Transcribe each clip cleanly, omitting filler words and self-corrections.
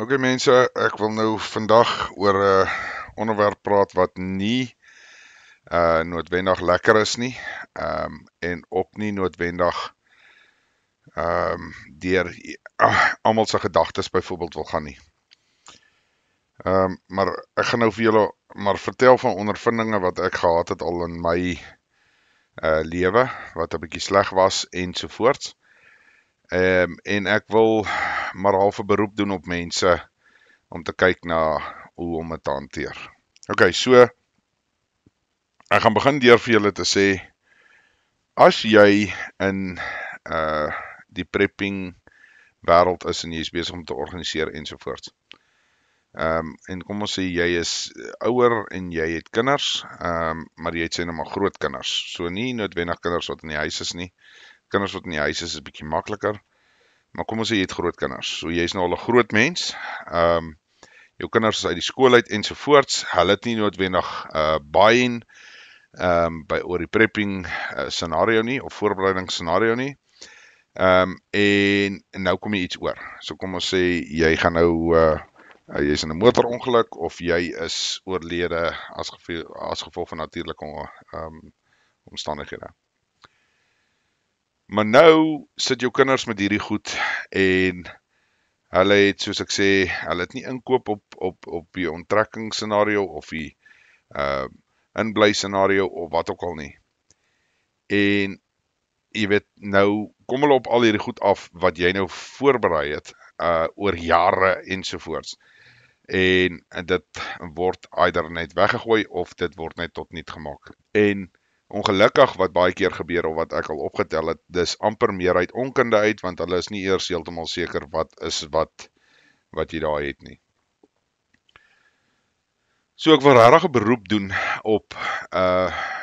Ok mense, ek wil nou vandag oor 'n onderwerp praat wat nie noodwendig lekker is nie, en ook nie noodwendig deur almal se gedagtes byvoorbeeld wil gaan nie. Maar ek gaan nou vir julle maar vertel van ondervindinge wat ek gehad het al in my lewe wat 'n bietjie sleg was ensovoorts. En ek wil maar half 'n beroep doen op mense om te kyk na hoe om dit te hanteer. Ok, so ek gaan begin deur vir julle te sê, as jy in die prepping wêreld is en jy is besig om te organiseer ensovoorts. En kom ons sê jy is ouer en jy het kinders, maar jy het sê nou maar groot kinders. So nie noodwendig kinders wat in die huis is nie. Kinders wat in die huis is bietjie makliker. Maar kom ons sê jy het groot kinders. So jy is nou al 'n groot mens. Jou kinders is uit die skool uit ensovoorts. Hulle het nie noodwendig buy-in by oor die prepping scenario nie of voorbereidingsscenario nie. En nou kom jy iets oor. So kom ons sê jy gaan nou jy is in 'n motorongeluk of jy is oorlede as gevolg van natuurlike omstandighede. Maar nou sit jou kinders met hierdie goed en hulle het, soos ek sê, hulle het nie inkoop op die onttrekking scenario of die inbly scenario of wat ook al nie. En jy weet, nou kom hulle op al hierdie goed af wat jy nou voorberei het oor jare ensovoorts. En dit word either net weggegooi of dit word net tot niet gemaak. En ongelukkig wat baie keer gebeur of wat ek al opgetel het, dis amper meer uit onkunde uit, want hulle is nie eers heeltemal seker wat is wat jy daar het nie. So ek wil regtig 'n beroep doen op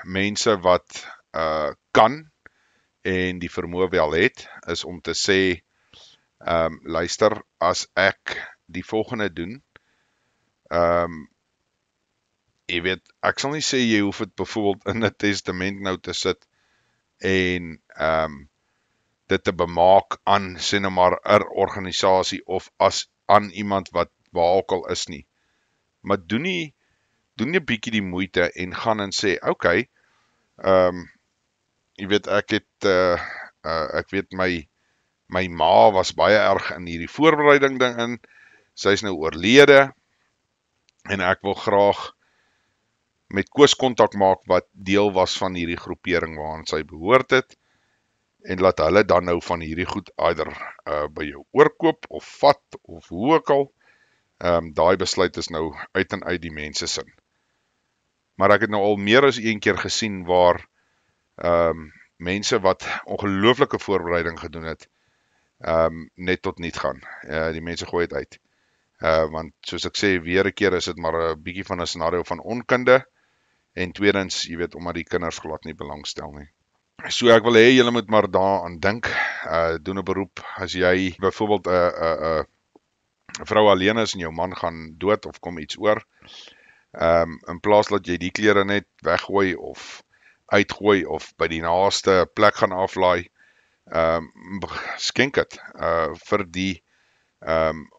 mense wat kan en die vermoë wel het, is om te sê, luister, as ek die volgende doen, jy weet, ek sal nie sê jy hoef dit byvoorbeeld in 'n testament nou te sit en dit te bemaak aan, sê nou maar, 'n organisasie of as aan iemand wat waar ook al is nie. Maar doen nie 'n bietjie die moeite en gaan en sê, okay, jy weet, ek het ek weet my ma was baie erg in hierdie voorbereiding ding in. Sy is nou oorlede en ek wil graag met Koos kontak maak wat deel was van hierdie groepering waaraan sy behoort het, en laat hulle dan nou van hierdie goed either by jou oorkoop of vat of hoe ook al. Daai besluit is nou uit en uit die mense sin. Maar ek het nou al meer as een keer gesien waar mense wat ongelooflike voorbereiding gedoen het, net tot niet gaan. Die mense gooi het uit. Want soos ek sê, weer 'n keer is dit maar 'n bietjie van 'n scenario van onkunde, en tweedens, jy weet, omdat die kinders glad nie belangstel nie. So ek wil hê julle moet maar daaraan dink, doen 'n beroep, as jy byvoorbeeld 'n vrou alleen is en jou man gaan dood of kom iets oor, in plaas dat jy die klere net weggooi of uitgooi of by die naaste plek gaan aflaai, skenk dit vir die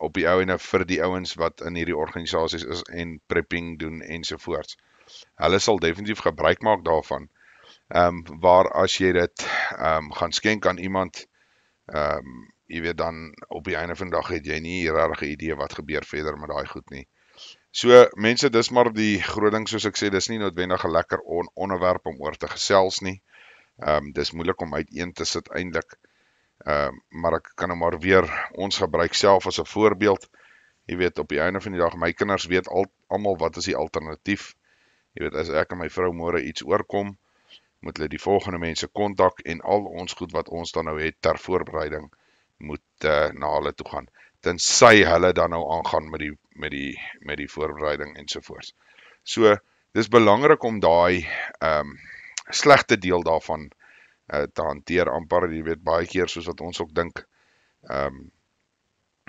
op die ouene vir die ouens wat in hierdie organisasies is en prepping doen ensovoorts. Hulle sal definitief gebruik maak daarvan. Waar as jy dit gaan skenk aan iemand, jy weet, dan op die einde van die dag het jy nie regtig 'n idee wat gebeur verder met daai goed nie. So mense, dis maar die groot ding, soos ek sê, dis nie noodwendig 'n lekker onderwerp om oor te gesels nie. Dis moeilik om uiteen te sit eintlik. Maar ek kan nou maar weer ons gebruik self as 'n voorbeeld. Jy weet, op die einde van die dag, my kinders weet almal wat is die alternatief. Jy weet, as ek en my vrou môre iets oorkom, moet hulle die volgende mense kontak en al ons goed wat ons dan nou het ter voorbereiding moet na hulle toe gaan. Tensy hulle dan nou aangaan met die voorbereiding ensovoorts. So, dis belangrik om daai slegte deel daarvan te hanteer amper, jy weet, baie keer soos wat ons ook dink,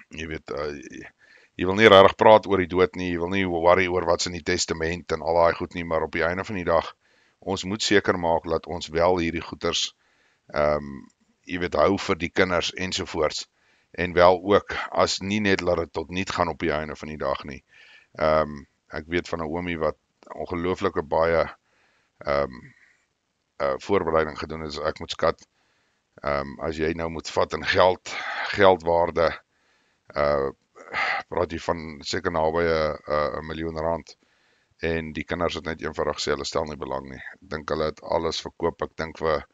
jy weet, jy wil nie regtig praat oor die dood nie, jy wil nie worry oor wat's in die testament en al daai goed nie, maar op die einde van die dag, ons moet seker maak dat ons wel hierdie goeters, jy weet, hou vir die kinders ensovoorts, en wel ook as nie net laat dit tot niet gaan op die einde van die dag nie. Ek weet van 'n oomie wat ongelooflike baie voorbereiding gedoen het, ek moet skat, as jy nou moet vat in geldwaarde, praat jy van seker naby R1 miljoen, en die kinders het net eenvoudig sê, hulle stel nie belang nie. Ek dink hulle het alles verkoop, ek dink vir,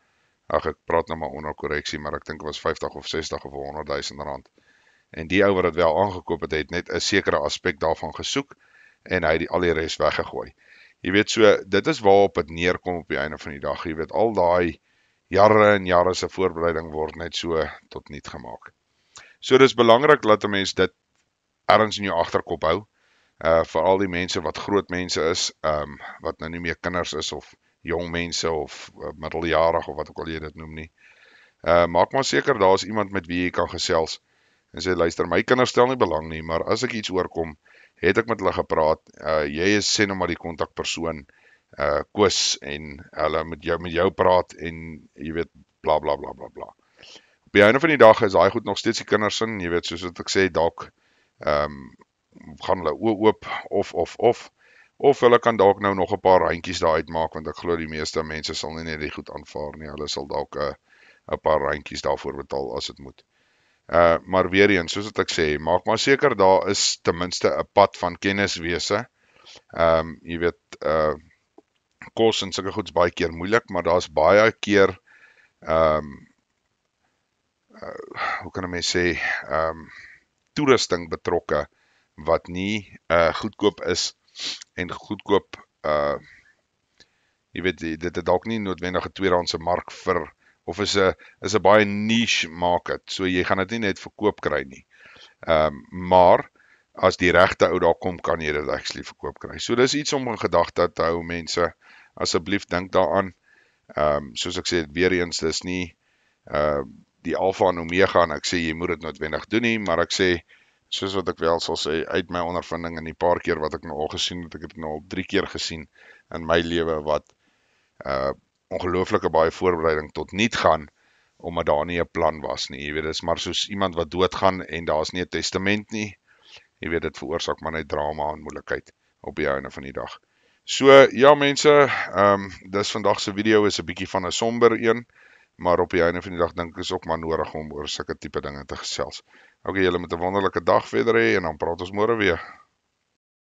ek praat nou maar onder korreksie, maar ek dink het was 50 of 60 of 100.000 rand. En die ou wat het wel aangekoop het, het net 'n sekere aspek daarvan gesoek, en hy het al die res weggegooi. Jy weet so, dit is waarop het neerkom op die einde van die dag. Jy weet, al daai jare en jare se voorbereiding word net so tot niet gemaak. So dis belangrik dat 'n mens dit ergens in jou agterkop hou, vir al die mense wat groot mense is, wat nou nie meer kinders is, of jong mense, of middeljarig, of wat ook al jy dit noem nie. Maak maar seker, daar is iemand met wie jy kan gesels, en sê, luister, my kinders stel nie belang nie, maar as ek iets oorkom, het ek met hulle gepraat, jy is sê nou maar die kontakpersoon, Koos, en hulle met jou praat, en jy weet, bla bla bla bla bla. Op die einde van die dag is daai goed nog steeds die kinders in, jy weet, soos wat ek sê, dalk, gaan hulle oop, of hulle kan dalk nou nog 'n paar randjies daar uitmaak, want ek glo die meeste mense sal nie net die goed aanvaar nie, hulle sal dalk 'n paar randjies daarvoor betaal as dit moet. Maar weer eens, soos wat ek sê, maak maar seker daar is ten minste 'n pad van kenniswese. Jy weet, kos en sulke goeds baie keer moeilik, maar daar's baie keer, hoe kan 'n mens sê, toerusting betrokke wat nie goedkoop is, en goedkoop, jy weet, dit het dalk nie noodwendig 'n tweedehandse mark vir, of is 'n baie niche market, so jy gaan dit nie net verkoop kry nie. Maar as die regte ou daar kom, kan jy dit actually verkoop kry. So dis iets om in gedagte te hou, mense. Asseblief dink daaraan. Soos ek sê, weer eens, dis nie die alfa en omega, en ek sê jy moet dit noodwendig doen nie, maar ek sê, soos wat ek wel sal sê, uit my ondervinding, en die paar keer wat ek nou al gesien het, ek het nou al 3 keer gesien in my lewe, wat ongelooflike baie voorbereiding tot niet gaan, omdat daar nie 'n plan was nie. Jy weet, dit is maar soos iemand wat doodgaan, en daar's nie 'n testament nie. Jy weet, dit veroorsaak maar net drama en moeilikheid op die einde van die dag. So, ja mense, dis vandag se video is 'n bietjie van 'n somber een, maar op die einde van die dag dink ek is ook maar nodig om oor sulke tipe dinge te gesels. Okay, julle moet 'n wonderlike dag verder hê, en dan praat ons môre weer.